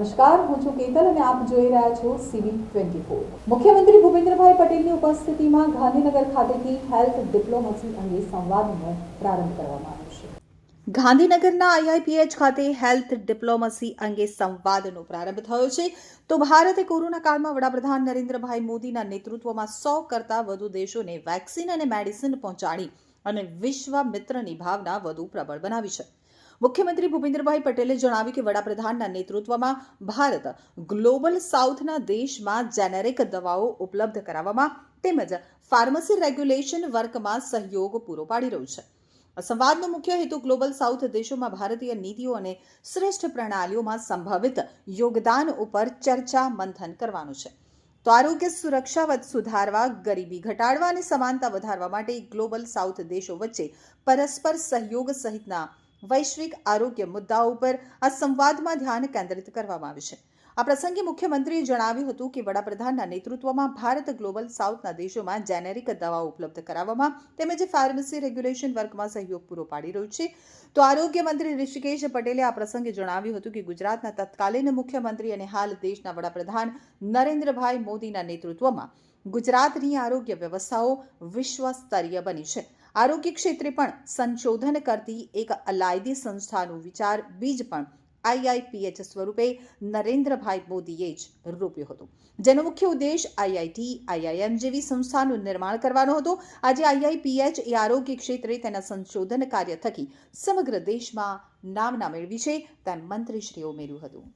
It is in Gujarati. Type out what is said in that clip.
નમસ્કાર, હું છું કેતલ અને આપ જોઈ રહ્યા છો CV24। મુખ્યમંત્રી ભૂપેન્દ્રભાઈ પટેલની ઉપસ્થિતિમાં ગાંધીનગર ખાતેથી હેલ્થ ડિપ્લોમસી અંગે સંવાદનો પ્રારંભ કરવામાં આવ્યો છે। ગાંધીનગરના IIPH ખાતે હેલ્થ ડિપ્લોમસી અંગે સંવાદનો પ્રારંભ થયો છે। તો ભારતે કોરોના કાળમાં વડાપ્રધાન નરેન્દ્રભાઈ મોદીના નેતૃત્વમાં 100 કરતાં વધુ દેશોને વેક્સિન અને મેડિસિન પહોંચાડી અને વિશ્વ મિત્રની ભાવના વધુ પ્રબળ બનાવી છે। મુખ્યમંત્રી ભૂપેન્દ્રભાઈ પટેલે જણાવ્યું કે વડાપ્રધાનના નેતૃત્વમાં ભારત ગ્લોબલ સાઉથના દેશમાં જેનેરિક દવાઓ ઉપલબ્ધ કરાવવામાં તેમજ ફાર્મસી રેગ્યુલેશન વર્કમાં સહયોગ પૂરો પાડી રહ્યું છે। આ સંવાદનો મુખ્ય હેતુ ગ્લોબલ સાઉથ દેશોમાં ભારતીય નીતિઓ અને શ્રેષ્ઠ પ્રણાલીઓમાં સંભવિત યોગદાન ઉપર ચર્ચા મંથન કરવાનો છે। તો આરોગ્ય સુરક્ષા સુધારવા, ગરીબી ઘટાડવા અને સમાનતા વધારવા માટે ગ્લોબલ સાઉથ દેશો વચ્ચે પરસ્પર સહયોગ સહિતના વૈશ્વિક આરોગ્ય મુદ્દાઓ પર આ સંવાદમાં ધ્યાન કેન્દ્રિત કરવામાં આવ્યું છે। આ પ્રસંગે મુખ્યમંત્રીએ જણાવ્યું હતું કે વડાપ્રધાનના નેતૃત્વમાં ભારત ગ્લોબલ સાઉથના દેશોમાં જેનેરિક દવાઓ ઉપલબ્ધ કરાવવામાં તેમજ ફાર્મસી રેગ્યુલેશન વર્કમાં સહયોગ પૂરો પાડી રહ્યું છે। તો આરોગ્ય મંત્રી ઋષિકેશ પટેલે આ પ્રસંગે જણાવ્યું હતું કે ગુજરાતના તત્કાલીન મુખ્યમંત્રી અને હાલ દેશના વડાપ્રધાન નરેન્દ્રભાઈ મોદીના નેતૃત્વમાં ગુજરાતની આરોગ્ય વ્યવસ્થાઓ વિશ્વ સ્તરીય બની છે। આરોગ્ય ક્ષેત્રે પણ સંશોધન કરતી એક અલાયદી સંસ્થાનું વિચાર બીજ પણ IIPH સ્વરૂપે નરેન્દ્રભાઈ મોદીએ જ રોપ્યો હતો, જેનો મુખ્ય ઉદ્દેશ IIT, IIM જેવી સંસ્થાનું નિર્માણ કરવાનો હતો। આજે IIPH એ આરોગ્ય ક્ષેત્રે તેના સંશોધન કાર્ય થકી સમગ્ર દેશમાં નામના મેળવી છે, તેમ મંત્રીશ્રીએ ઉમેર્યું હતું।